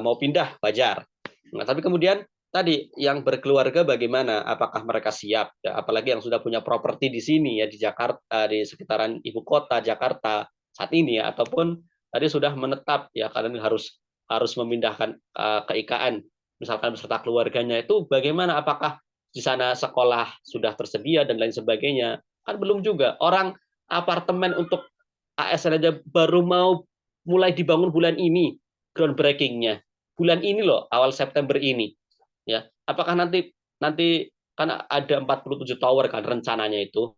mau pindah wajar. Nah, tapi kemudian tadi yang berkeluarga bagaimana? Apakah mereka siap? Ya, apalagi yang sudah punya properti di sini ya di Jakarta, di sekitaran ibu kota Jakarta saat ini ya, ataupun tadi sudah menetap ya karena harus memindahkan ke IKN misalkan beserta keluarganya itu bagaimana? Apakah di sana sekolah sudah tersedia dan lain sebagainya? Kan belum juga. Orang apartemen untuk ASN aja baru mau mulai dibangun bulan ini groundbreaking-nya. Bulan ini loh, awal September ini. Ya, apakah nanti nanti kan ada 47 tower kan rencananya itu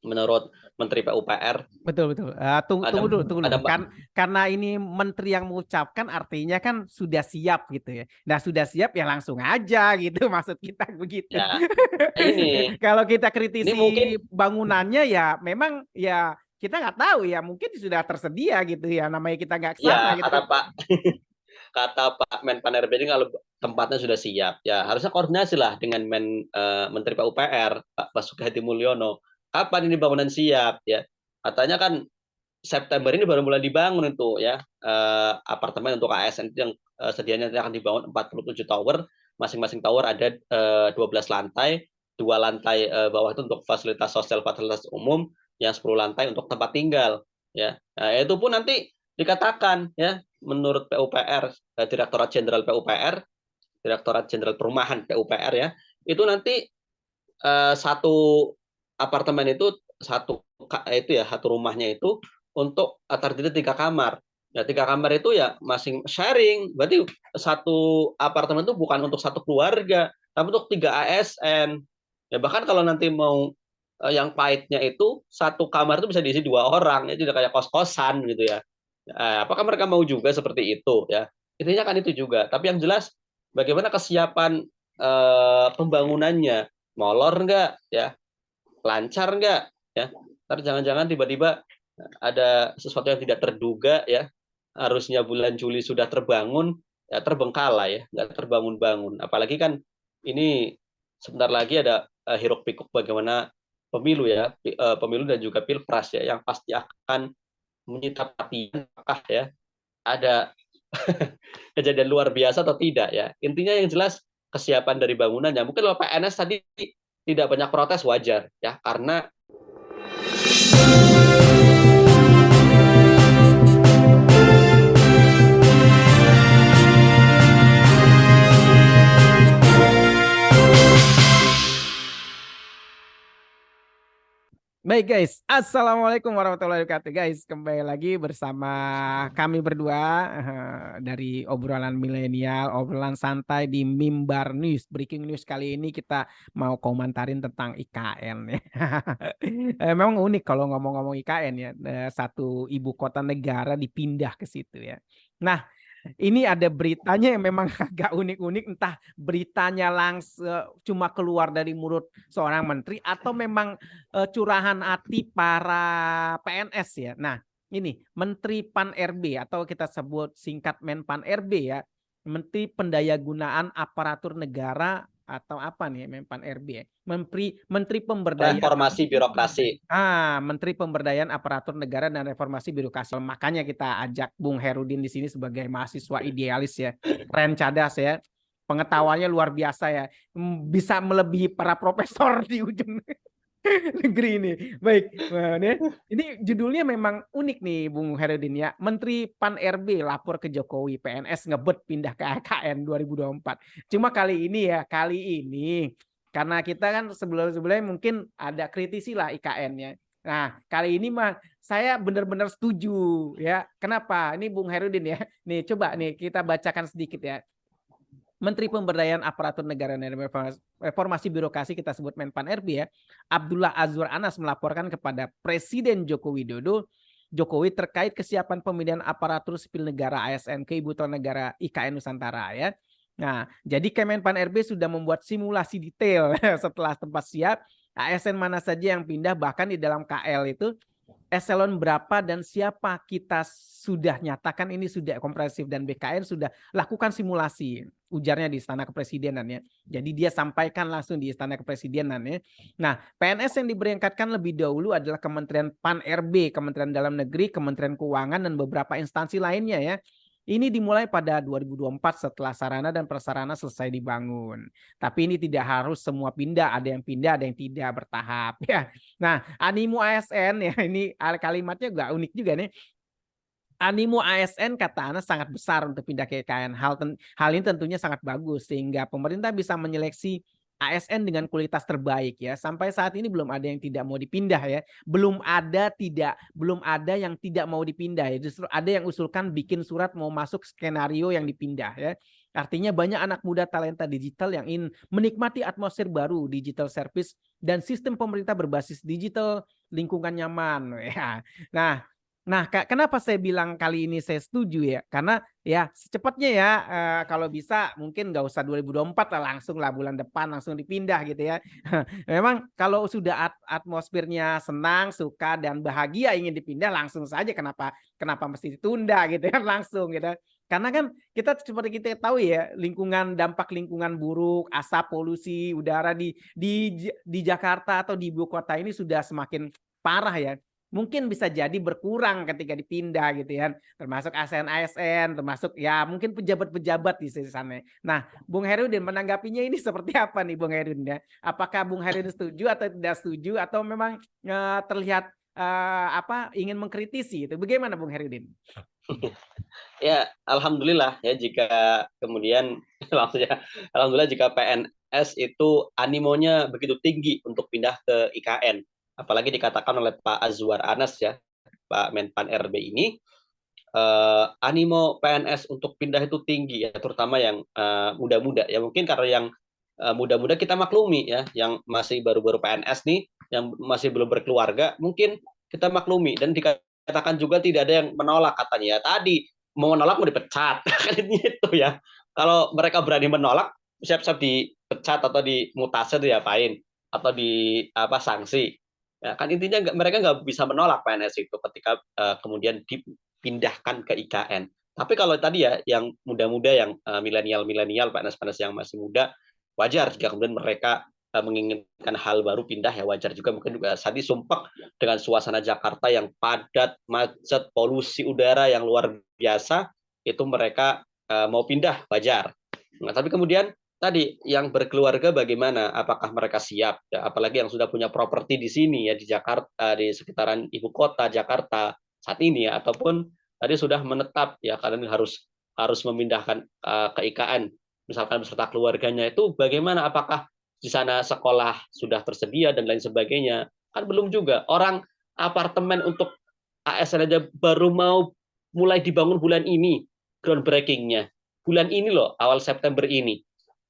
menurut Menteri PUPR. Betul betul. Ada Tunggu ada dulu. Karena ini menteri yang mengucapkan artinya kan sudah siap gitu ya. Nah, sudah siap ya langsung aja gitu maksud kita begitu. ya ini Kalau kita ini kritisi mungkin bangunannya ya memang ya kita nggak tahu ya mungkin sudah tersedia gitu ya namanya kita nggak ke sana ya gitu. kata Pak Menpan RB ini kalau tempatnya sudah siap, ya harusnya koordinasi lah dengan Menteri PUPR, Pak Basuki Hadi Mulyono. Kapan ini bangunan siap? Ya, katanya kan September ini baru mulai dibangun itu ya apartemen untuk ASN yang sedianya akan dibangun 47 tower, masing-masing tower ada 12 lantai, 2 lantai bawah itu untuk fasilitas sosial fasilitas umum, yang 10 lantai untuk tempat tinggal ya. Nah, itu pun nanti dikatakan ya menurut PUPR Direktorat Jenderal PUPR, Direktorat Jenderal Perumahan PUPR ya, itu nanti satu apartemen satu rumahnya itu untuk terdiri 3 kamar. Ya 3 kamar itu ya masing sharing. Berarti satu apartemen itu bukan untuk satu keluarga, tapi untuk 3 ASN. Ya bahkan kalau nanti mau yang pahitnya itu satu kamar itu bisa diisi 2 orang, ya tidak kayak kos-kosan gitu ya. Apakah mereka mau juga seperti itu ya? Intinya kan itu juga. Tapi yang jelas bagaimana kesiapan pembangunannya, molor enggak ya, lancar enggak ya. Ntar jangan-jangan tiba-tiba ada sesuatu yang tidak terduga ya, harusnya bulan Juli sudah terbangun ya terbengkalai ya, nggak terbangun-bangun. Apalagi kan ini sebentar lagi ada hiruk pikuk bagaimana pemilu ya, pemilu dan juga pilpres ya, yang pasti akan menyita perhatian apakah ya ada kejadian luar biasa atau tidak ya. Intinya yang jelas kesiapan dari bangunannya. Mungkin kalau PNS tadi tidak banyak protes wajar ya karena Baik guys, Assalamualaikum warahmatullahi wabarakatuh guys. Kembali lagi bersama kami berdua dari obrolan milenial, obrolan santai di Mimbar News. Breaking news kali ini kita mau komentarin tentang IKN ya. Memang unik kalau ngomong-ngomong IKN ya, satu ibu kota negara dipindah ke situ ya. Nah, ini ada beritanya yang memang agak unik-unik, entah beritanya langsung cuma keluar dari mulut seorang menteri atau memang curahan hati para PNS ya. Nah, ini Menteri Pan RB atau kita sebut singkat Menpan RB ya, Menteri Pendayagunaan Aparatur Negara atau apa nih Menpan RB ya? Menteri Pemberdayaan reformasi birokrasi. Menteri Pemberdayaan Aparatur Negara dan Reformasi Birokrasi. Makanya kita ajak Bung Herudin di sini sebagai mahasiswa idealis ya, keren cadas ya, pengetahuannya luar biasa ya, bisa melebihi para profesor di ujung negeri ini. Baik, nah, ini judulnya memang unik nih Bung Herudin ya. Menteri Pan RB lapor ke Jokowi, PNS ngebet pindah ke AKN 2024. Cuma kali ini karena kita kan sebelum-sebelumnya mungkin ada kritisi lah IKN-nya. Nah, kali ini mah saya benar-benar setuju ya. Kenapa? Ini Bung Herudin ya. Nih coba nih kita bacakan sedikit ya. Menteri Pemberdayaan Aparatur Negara dan Reformasi Birokrasi kita sebut Menpan RB ya, Abdullah Azwar Anas melaporkan kepada Presiden Joko Widodo Jokowi terkait kesiapan pemilihan aparatur sipil negara ASN ke Ibu Kota Negara IKN Nusantara ya. Nah, jadi Kemenpan RB sudah membuat simulasi detail setelah tempat siap, ASN mana saja yang pindah, bahkan di dalam KL itu eselon berapa dan siapa kita sudah nyatakan ini sudah komprehensif dan BKN sudah lakukan simulasi, ujarnya di Istana Kepresidenan ya. Jadi dia sampaikan langsung di Istana Kepresidenan ya. Nah, PNS yang diberangkatkan lebih dahulu adalah Kementerian Pan RB, Kementerian Dalam Negeri, Kementerian Keuangan dan beberapa instansi lainnya ya. Ini dimulai pada 2024 setelah sarana dan prasarana selesai dibangun. Tapi ini tidak harus semua pindah, ada yang pindah, ada yang tidak, bertahap ya. Nah, animo ASN ya, ini kalimatnya juga unik juga nih. Animo ASN kata Ana sangat besar untuk pindah ke IKN. Hal ini tentunya sangat bagus sehingga pemerintah bisa menyeleksi ASN dengan kualitas terbaik ya. Sampai saat ini belum ada yang tidak mau dipindah ya. Belum ada yang tidak mau dipindah ya. Justru ada yang usulkan bikin surat mau masuk skenario yang dipindah ya. Artinya banyak anak muda talenta digital yang ingin menikmati atmosfer baru, digital service dan sistem pemerintah berbasis digital, lingkungan nyaman ya. Nah, kenapa saya bilang kali ini saya setuju ya? Karena ya secepatnya ya kalau bisa mungkin nggak usah 2024 lah, langsung lah bulan depan langsung dipindah gitu ya. Memang kalau sudah atmosfernya senang, suka dan bahagia ingin dipindah langsung saja, kenapa mesti ditunda gitu kan langsung gitu. Karena kan kita seperti kita tahu ya, dampak lingkungan buruk, asap, polusi udara di Jakarta atau di ibu kota ini sudah semakin parah ya. Mungkin bisa jadi berkurang ketika dipindah gitu ya, termasuk ASN-ASN, termasuk ya mungkin pejabat-pejabat di sana. Nah, Bung Herudin menanggapinya ini seperti apa nih Bung Herudin ya? Apakah Bung Herudin setuju atau tidak setuju atau memang terlihat ingin mengkritisi itu? Bagaimana Bung Herudin? Ya, alhamdulillah ya jika kemudian maksudnya alhamdulillah jika PNS itu animonya begitu tinggi untuk pindah ke IKN. Apalagi dikatakan oleh Pak Azwar Anas ya, Pak Menpan RB ini animo PNS untuk pindah itu tinggi ya, terutama yang muda-muda ya. Mungkin karena yang muda-muda kita maklumi ya, yang masih baru-baru PNS nih, yang masih belum berkeluarga, mungkin kita maklumi dan dikatakan juga tidak ada yang menolak katanya ya. Tadi mau menolak mau dipecat kan itu ya. Kalau mereka berani menolak, siap-siap dipecat atau dimutasi atau diapain atau di apa sanksi. Ya, kan intinya mereka nggak bisa menolak PNS itu ketika kemudian dipindahkan ke IKN. Tapi kalau tadi ya yang muda-muda, yang milenial-milenial, PNS-PNS yang masih muda, wajar jika kemudian mereka menginginkan hal baru pindah ya, wajar juga. Mungkin juga tadi sumpek dengan suasana Jakarta yang padat, macet, polusi udara yang luar biasa, itu mereka mau pindah, wajar. Nah, tapi kemudian tadi yang berkeluarga bagaimana? Apakah mereka siap? Ya, apalagi yang sudah punya properti di sini ya, di Jakarta, di sekitaran ibu kota Jakarta saat ini ya, ataupun tadi sudah menetap ya, karena harus memindahkan ke IKN misalkan beserta keluarganya, itu bagaimana? Apakah di sana sekolah sudah tersedia dan lain sebagainya? Kan belum juga. Orang apartemen untuk ASN aja baru mau mulai dibangun bulan ini, groundbreakingnya bulan ini loh, awal September ini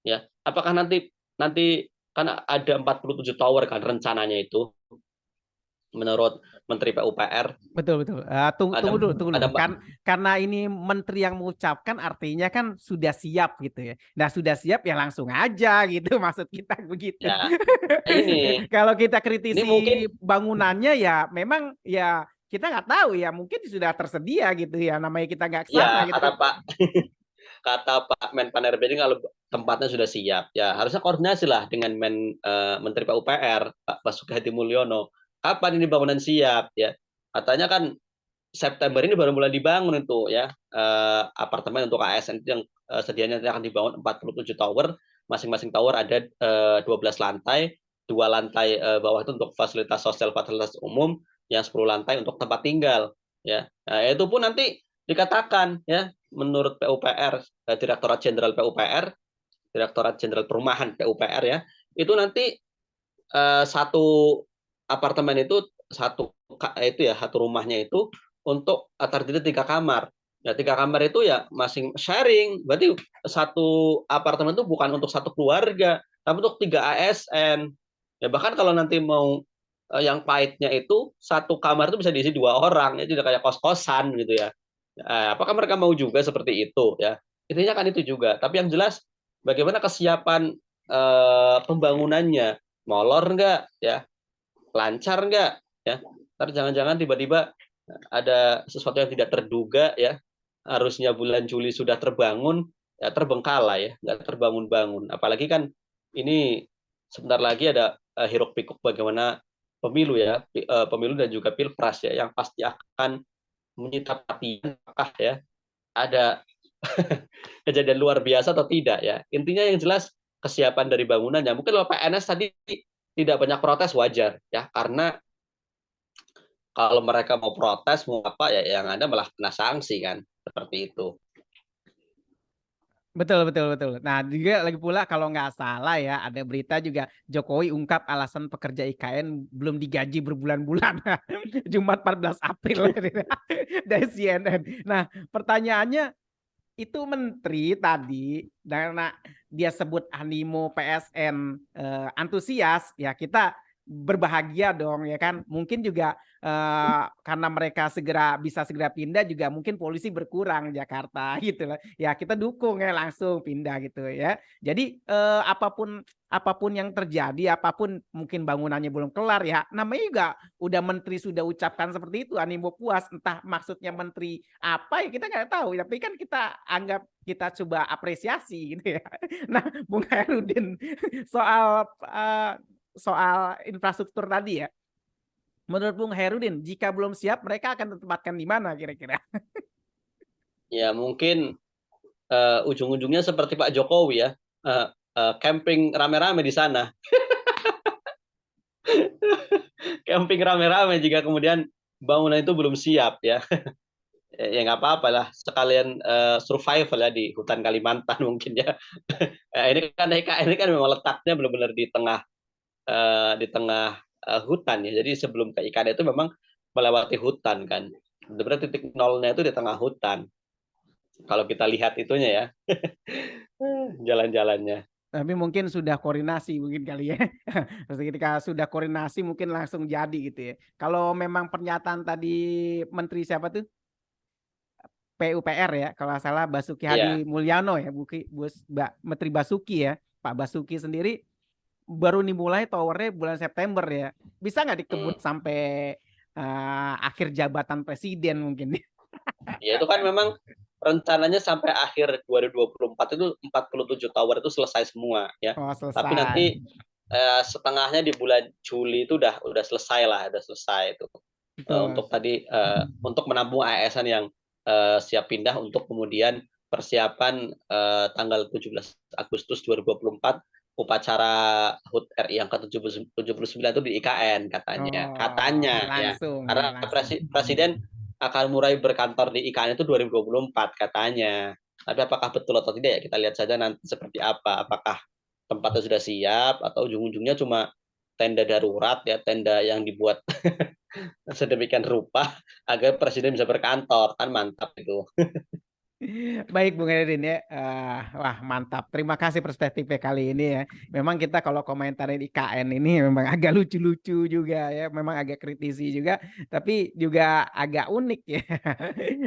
ya. Apakah nanti nanti kan ada 47 tower kan rencananya itu menurut Menteri PUPR. Betul betul. Ada Tunggu ada dulu. Karena ini menteri yang mengucapkan artinya kan sudah siap gitu ya. Nah, sudah siap ya langsung aja gitu maksud kita begitu. ya ini Kalau kita ini kritisi mungkin bangunannya ya memang ya kita nggak tahu ya, mungkin sudah tersedia gitu ya, namanya kita nggak ke sana ya gitu kan. kata Pak Menpan RB ini kalau tempatnya sudah siap ya harusnya koordinasi lah dengan Menteri PUPR Pak Basuki Hadi Mulyono, kapan ini bangunan siap ya. Katanya kan September ini baru mulai dibangun itu ya, apartemen untuk ASN yang sedianya akan dibangun 47 tower, masing-masing tower ada 12 lantai, 2 lantai bawah itu untuk fasilitas sosial, fasilitas umum, yang 10 lantai untuk tempat tinggal ya. Nah, itu pun nanti dikatakan ya, menurut PUPR, Direktorat Jenderal PUPR, Direktorat Jenderal Perumahan PUPR ya, itu nanti satu apartemen itu satu rumahnya itu untuk terdiri 3 kamar. Ya 3 kamar itu ya masing sharing. Berarti satu apartemen itu bukan untuk satu keluarga, tapi untuk 3 ASN. Ya bahkan kalau nanti mau yang pahitnya itu satu kamar itu bisa diisi 2 orang, ya tidak kayak kos-kosan gitu ya. Apakah mereka mau juga seperti itu ya? Intinya kan itu juga. Tapi yang jelas bagaimana kesiapan pembangunannya, molor enggak ya, lancar enggak ya. Ntar jangan-jangan tiba-tiba ada sesuatu yang tidak terduga ya, harusnya bulan Juli sudah terbangun ya terbengkalai ya, nggak terbangun-bangun. Apalagi kan ini sebentar lagi ada hiruk pikuk bagaimana pemilu ya, pemilu dan juga pilpres ya, yang pasti akan menyita perhatian apakah ya ada kejadian luar biasa atau tidak ya. Intinya yang jelas kesiapan dari bangunannya. Mungkin kalau PNS tadi tidak banyak protes wajar ya, karena kalau mereka mau protes mau apa ya yang ada malah kena sanksi kan, seperti itu. Betul, betul, betul. Nah, juga lagi pula kalau nggak salah ya, ada berita juga Jokowi ungkap alasan pekerja IKN belum digaji berbulan-bulan. Jumat 14 April dari CNN. Nah, pertanyaannya itu menteri tadi karena dia sebut animo PSN antusias, ya kita berbahagia dong ya kan. Mungkin juga karena mereka bisa segera pindah juga mungkin polisi berkurang Jakarta gitu lah. Ya kita dukung ya langsung pindah gitu ya. Jadi apapun yang terjadi, apapun mungkin bangunannya belum kelar ya, namanya juga udah menteri sudah ucapkan seperti itu, animo puas, entah maksudnya menteri apa ya kita nggak tahu, tapi kan kita anggap kita coba apresiasi gitu ya. Nah, Bung Herudin soal infrastruktur tadi ya. Menurut Bung Herudin, jika belum siap mereka akan ditempatkan di mana kira-kira? Ya mungkin ujung-ujungnya seperti Pak Jokowi ya, camping rame-rame di sana. Camping rame-rame jika kemudian bangunan itu belum siap ya. Ya nggak apa-apa lah, sekalian survival ya di hutan Kalimantan mungkin ya. Ini kan memang letaknya benar-benar di tengah hutan ya. Jadi sebelum ke IKN itu memang melewati hutan kan. Sebenarnya titik nolnya itu di tengah hutan. Kalau kita lihat itunya ya, jalan-jalannya. Tapi mungkin sudah koordinasi mungkin kali ya. Terus ketika sudah koordinasi mungkin langsung jadi gitu ya. Kalau memang pernyataan tadi Menteri siapa tuh? PUPR ya, kalau nggak salah Basuki Hadi Iya. Mulyano ya, Menteri Basuki ya, Pak Basuki sendiri baru dimulai towernya bulan September ya. Bisa nggak Hmm. dikebut sampai akhir jabatan presiden mungkin? Ya itu kan memang rencananya sampai akhir 2024 itu 47 tower itu selesai semua ya. Oh Tapi nanti selesai. setengahnya di bulan Juli itu udah selesai lah, udah selesai itu. Betul. Untuk tadi untuk menampung ASN yang siap pindah untuk kemudian persiapan tanggal 17 Agustus 2024 upacara HUT RI yang ke-79 itu di IKN katanya. Oh Katanya ya. langsung ya Karena langsung. presiden akan mulai berkantor di IKN itu 2024 katanya. Tapi apakah betul atau tidak ya kita lihat saja nanti seperti apa. Apakah tempatnya sudah siap atau ujung-ujungnya cuma tenda darurat ya, tenda yang dibuat sedemikian rupa agar presiden bisa berkantor, kan mantap itu. Baik Bung Erin ya, wah mantap. Terima kasih perspektifnya kali ini ya. Memang kita kalau komentarin IKN ini memang agak lucu-lucu juga ya, memang agak kritisi juga, tapi juga agak unik ya.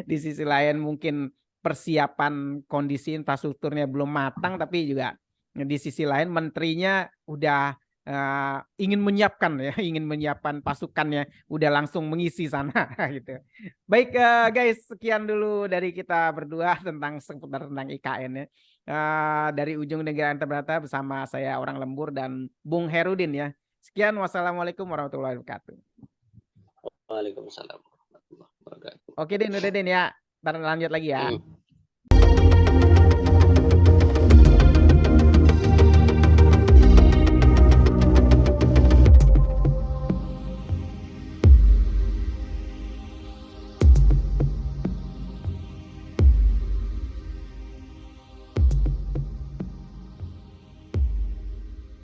Di sisi lain mungkin persiapan kondisi infrastrukturnya belum matang, tapi juga di sisi lain menterinya udah ingin menyiapkan ya, ingin menyiapkan pasukannya, udah langsung mengisi sana gitu. Baik guys, sekian dulu dari kita berdua tentang seputar tentang IKN ya. Dari ujung negara yang terberata bersama saya orang lembur dan Bung Herudin ya. Sekian, wassalamualaikum warahmatullahi wabarakatuh. Waalaikumsalam warahmatullahi wabarakatuh. Oke Din, udah Din ya. Ntar lanjut lagi ya. Hmm.